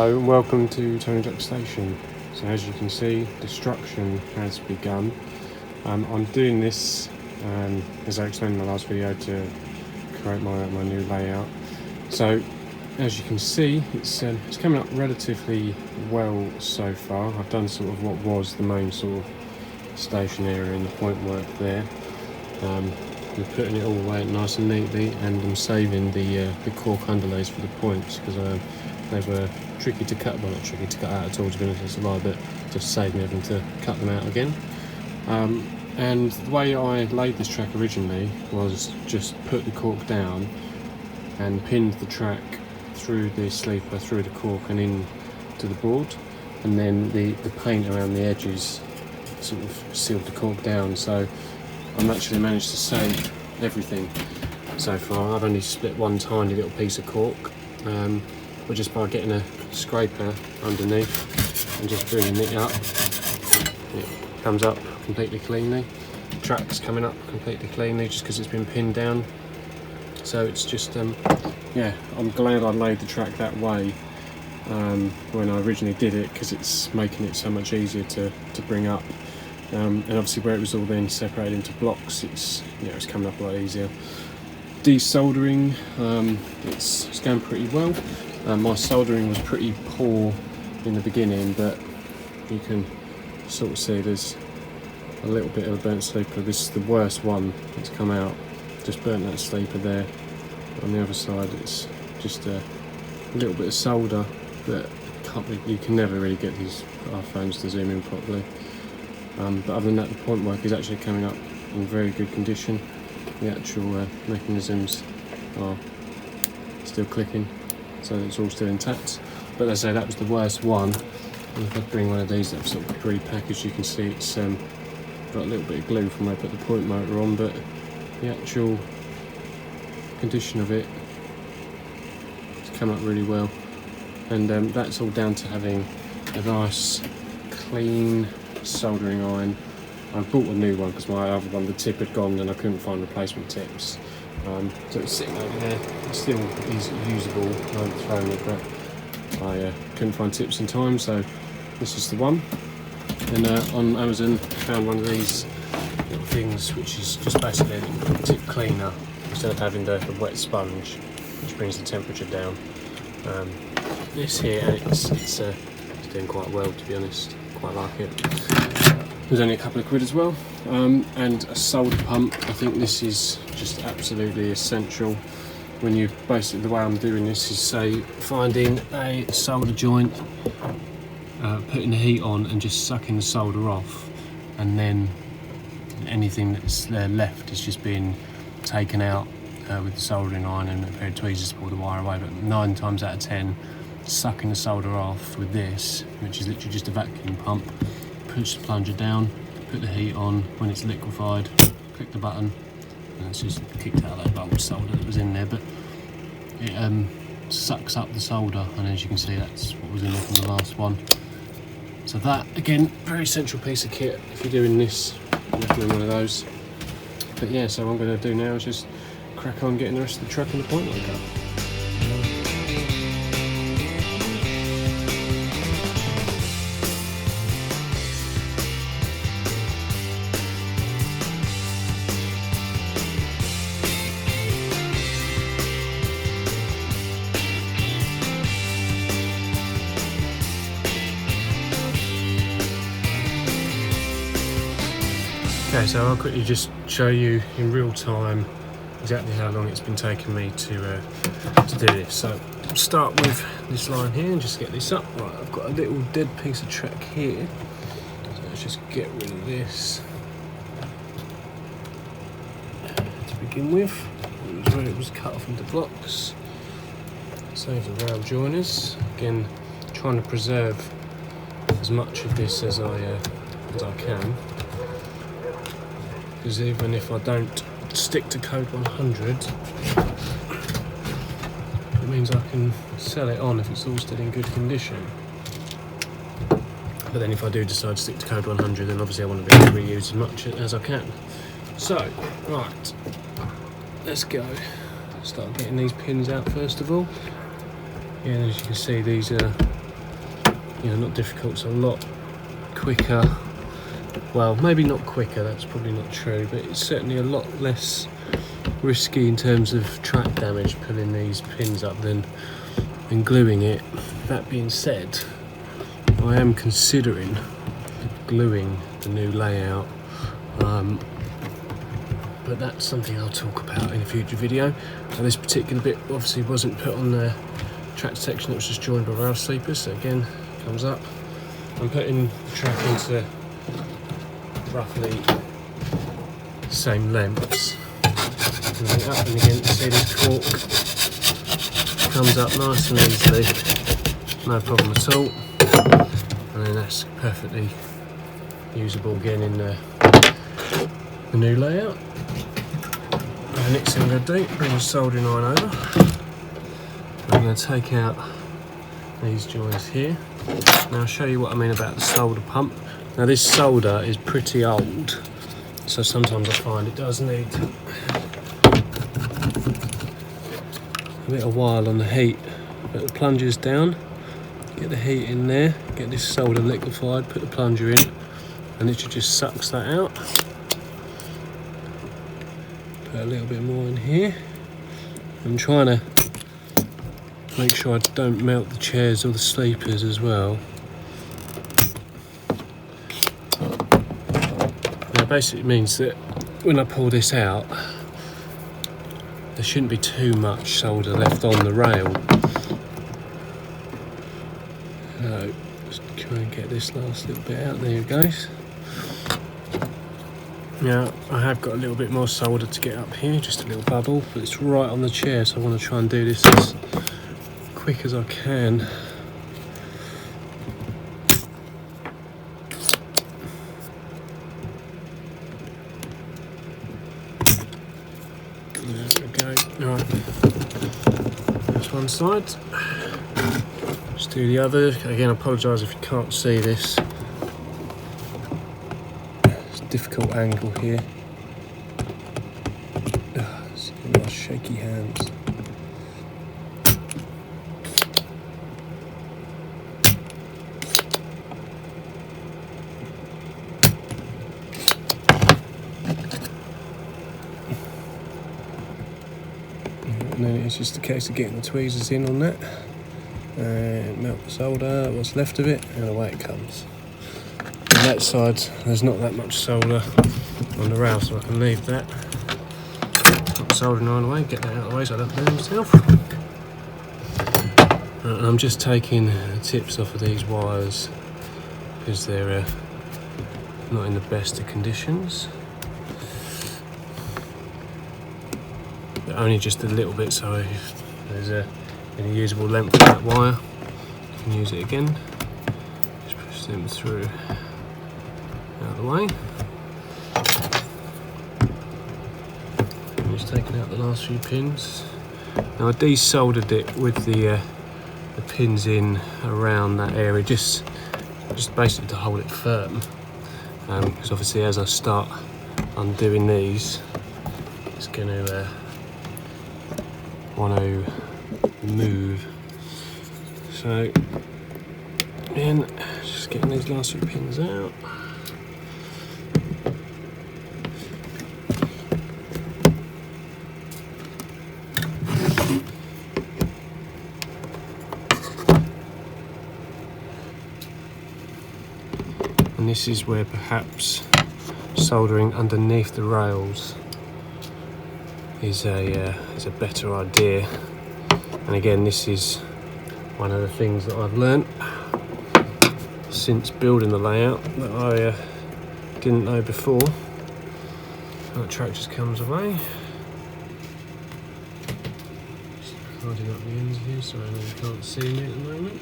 Hello and welcome to Tony Jack Station. So as you can see, destruction has begun. I'm doing this, as I explained in my last video, to create my new layout. So as you can see, it's coming up relatively well so far. I've done sort of what was the main sort of station area and the point work there. We're putting it all away nice and neatly, and I'm saving the cork underlays for the points because they were tricky to cut, well not tricky to cut out at all, to be honest, it's a lie, but just saved me having to cut them out again. And the way I laid this track originally was just put the cork down and pinned the track through the sleeper, through the cork and in to the board, and then the paint around the edges sort of sealed the cork down. So I've actually managed to save everything so far. I've only split one tiny little piece of cork, but just by getting a scraper underneath and just bringing it up, it comes up completely cleanly. The track's coming up completely cleanly just because it's been pinned down. So it's just, yeah, I'm glad I laid the track that way when I originally did it, because it's making it so much easier to bring up. And obviously where it was all then separated into blocks, it's coming up a lot easier. Desoldering, it's going pretty well. My soldering was pretty poor in the beginning, but you can sort of see there's a little bit of a burnt sleeper. This is the worst one that's come out. Just burnt that sleeper there. On the other side, it's just a little bit of solder that you can never really get these iPhones to zoom in properly. But other than that, the point work is actually coming up in very good condition. The actual mechanisms are still clicking, so it's all still intact. But as I say, that was the worst one. And if I bring one of these that I've sort of pre-packaged, you can see it's got a little bit of glue from where I put the point motor on, but the actual condition of it has come up really well. And that's all down to having a nice, clean soldering iron. I bought a new one because my other one, the tip had gone and I couldn't find replacement tips. So it's sitting over there. It's still usable. I'm throwing it, but I couldn't find tips in time, so this is the one. And on Amazon, I found one of these little things, which is just basically a tip cleaner instead of having the wet sponge, which brings the temperature down. This here, it's doing quite well, to be honest. Quite like it. There's only a couple of quid as well, and a solder pump. I think this is just absolutely essential. When you basically, the way I'm doing this is, say, finding a solder joint, putting the heat on and just sucking the solder off, and then anything that's left is just being taken out with the soldering iron and a pair of tweezers to pull the wire away. But 9 times out of 10, sucking the solder off with this, which is literally just a vacuum pump, push the plunger down, put the heat on. When it's liquefied, click the button, and it's just kicked out that bulk solder that was in there, but it sucks up the solder, and as you can see, that's what was in there from the last one. So that, again, very essential piece of kit if you're doing this. I recommend one of those. But yeah, so what I'm going to do now is just crack on getting the rest of the truck and the point work up. Okay, so I'll quickly just show you in real time exactly how long it's been taking me to do this. So I'll start with this line here and just get this up. Right, I've got a little dead piece of track here, so let's just get rid of this to begin with. It was where it was cut off into blocks. Save the rail joiners. Again, trying to preserve as much of this as I can. Because even if I don't stick to code 100, it means I can sell it on if it's all still in good condition. But then if I do decide to stick to code 100, then obviously I want to be able to reuse as much as I can. So, right, let's go. Start getting these pins out first of all. Yeah, as you can see, these are you know, not difficult, it's a lot quicker. Well, maybe not quicker, that's probably not true, but it's certainly a lot less risky in terms of track damage pulling these pins up than gluing it. That being said, I am considering gluing the new layout, but that's something I'll talk about in a future video. Now, this particular bit obviously wasn't put on the track section, it was just joined by rail sleepers, so again, comes up. I'm putting the track into roughly the same lengths. And then up and again, see this cork comes up nice and easily, no problem at all. And then that's perfectly usable again in the new layout. The next thing I'm going to do, bring the soldering iron over. I'm going to take out these joints here. Now I'll show you what I mean about the solder pump. Now this solder is pretty old, so sometimes I find it does need a bit of while on the heat. Put the plungers down, get the heat in there, get this solder liquefied, put the plunger in, and it just sucks that out. Put a little bit more in here. I'm trying to make sure I don't melt the chairs or the sleepers as well. Now basically means that when I pull this out, there shouldn't be too much solder left on the rail. So just try and get this last little bit out. There it goes. Now I have got a little bit more solder to get up here, just a little bubble, but it's right on the chair, so I want to try and do this as quick as I can. There we go. Right, that's one side. Just do the other. Again, I apologise if you can't see this. It's a difficult angle here. It's my shaky hands. And then it's just a case of getting the tweezers in on that and melt the solder, what's left of it, and away it comes. On that side there's not that much solder on the rail, so I can leave that. Put the soldering iron away, get that out of the way so I don't burn myself. And I'm just taking the tips off of these wires because they're not in the best of conditions. Only just a little bit, so if there's any usable length of that wire, you can use it again. Just push them through out of the way. I'm just taking out the last few pins. Now I desoldered it with the pins in around that area, just basically to hold it firm. Because obviously as I start undoing these, it's going to want to move. So again, just getting these last few pins out. And this is where perhaps soldering underneath the rails is a better idea. And again, this is one of the things that I've learnt since building the layout that I didn't know before. That track just comes away. Just hiding up the ends here so I know you can't see me at the moment.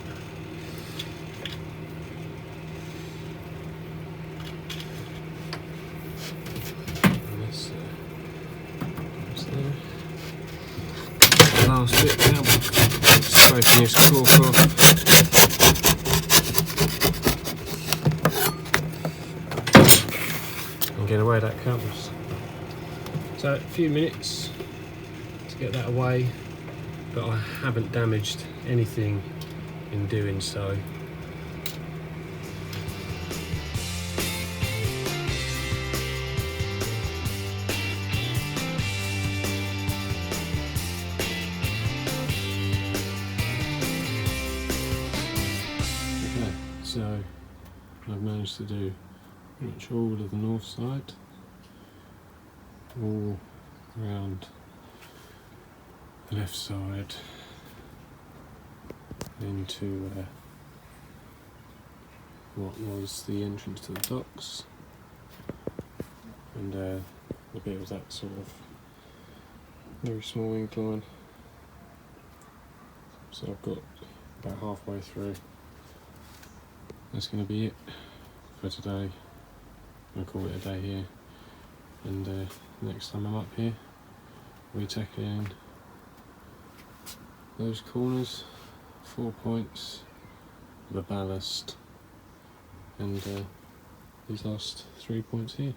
Last bit now, scraping this cork off. And get away that comes. So a few minutes to get that away, but I haven't damaged anything in doing so. I've managed to do pretty much all of the north side, all around the left side into what was the entrance to the docks, and a bit of that sort of very small incline. So I've got about halfway through. That's going to be it for today. I'm going to call it a day here, and next time I'm up here we're tackling those corners, 4 points, the ballast, and these last 3 points here.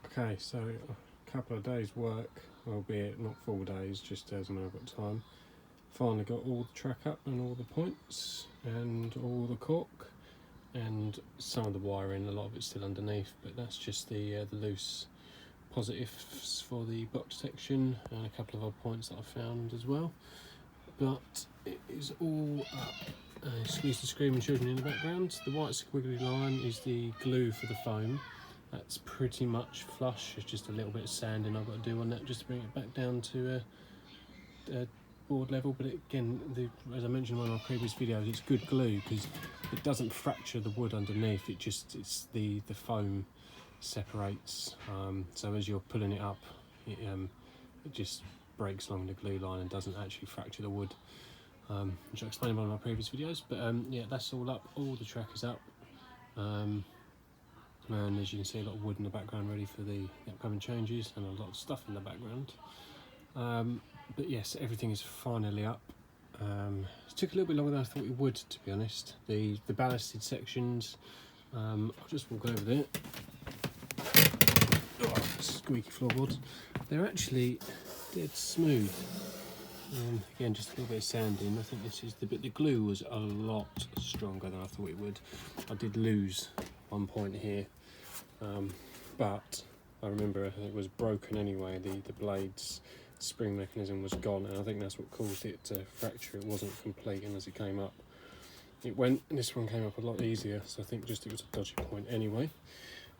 Okay, so a couple of days work, albeit not full days, just as and when I've got time. Finally got all the track up and all the points and all the cork and some of the wiring. A lot of it's still underneath, but that's just the loose positives for the block detection and a couple of other points that I found as well. But it is all up. Excuse the screaming children in the background. The white squiggly line is the glue for the foam. That's pretty much flush. It's just a little bit of sanding I've got to do on that just to bring it back down to board level. But again, as I mentioned in one of my previous videos, it's good glue because it doesn't fracture the wood underneath. It's the foam separates. So as you're pulling it up, it just breaks along the glue line and doesn't actually fracture the wood, which I explained in one of my previous videos. But yeah, that's all up. All the track is up. And as you can see, a lot of wood in the background ready for the upcoming changes, and a lot of stuff in the background. But yes, everything is finally up. It took a little bit longer than I thought it would, to be honest. The ballasted sections, I'll just walk over there. Oh, squeaky floorboards. They're actually dead smooth. Again, just a little bit of sanding. I think this is the bit. The glue was a lot stronger than I thought it would. I did lose one point here, but I remember it was broken anyway. The blade's spring mechanism was gone, and I think that's what caused it to fracture. It wasn't complete, and as it came up, it went. And this one came up a lot easier, so I think just it was a dodgy point anyway.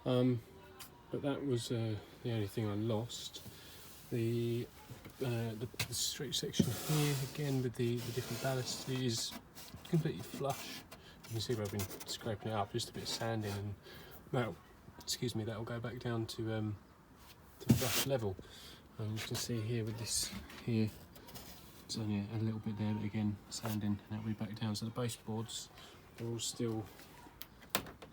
But that was the only thing I lost. The straight section here, again with the different ballast, is completely flush. You can see where I've been scraping it up, just a bit of sanding, and that'll go back down to flush level. You can see here with this here, it's only a little bit there, but again sanding, and that'll be back down. So the baseboards are all still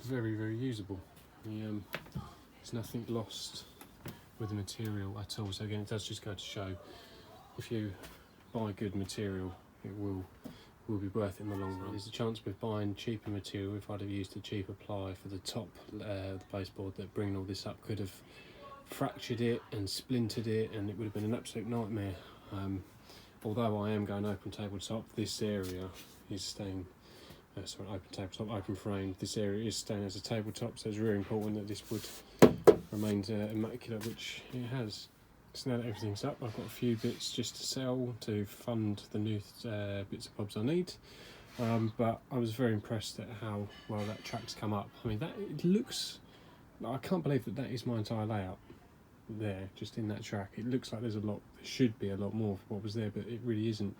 very, very usable. There's nothing lost with the material at all. So again, it does just go to show, if you buy good material, it will be worth it in the long run. There's a chance with buying cheaper material. If I'd have used a cheaper ply for the top, the baseboard that bringing all this up could have fractured it and splintered it, and it would have been an absolute nightmare. Although I am going open tabletop, this area is staying, open tabletop, open frame, this area is staying as a tabletop, so it's really important that this wood remains immaculate, which it has. So now that everything's up, I've got a few bits just to sell to fund the new bits and bobs I need. But I was very impressed at how well that track's come up. I mean, it looks, I can't believe that is my entire layout there, just in that track. It looks like there should be a lot more for what was there, but it really isn't.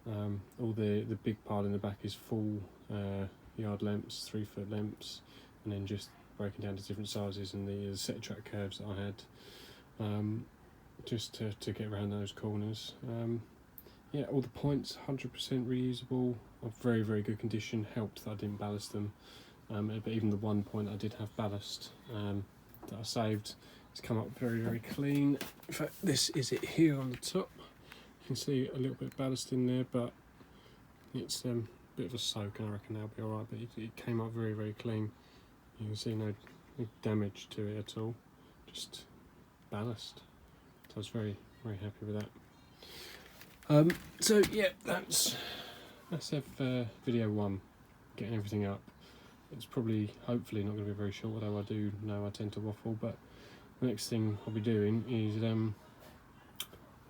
All the big pile in the back is full yard lengths, 3 foot lengths, and then just breaking down to different sizes, and the set track curves that I had, just to get around those corners. Yeah, all the points 100% reusable, of very, very good condition. Helped that I didn't ballast them, but even the one point I did have ballast that I saved, it's come up very, very clean. In fact, this is it here on the top. You can see a little bit of ballast in there, but it's a bit of a soak, and I reckon that'll be alright, but it came up very, very clean. You can see no damage to it at all, just ballast. So I was very, very happy with that. So yeah, that's video 1, getting everything up. It's probably, hopefully, not going to be very short, although I do know I tend to waffle. But the next thing I'll be doing is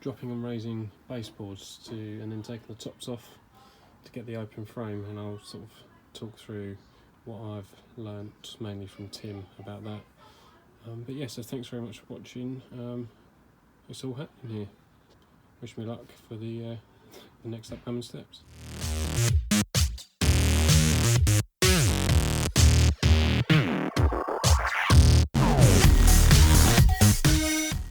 dropping and raising baseboards and then taking the tops off to get the open frame, and I'll sort of talk through what I've learnt mainly from Tim about that. But yeah, so thanks very much for watching. It's all happening here. Wish me luck for the next upcoming steps.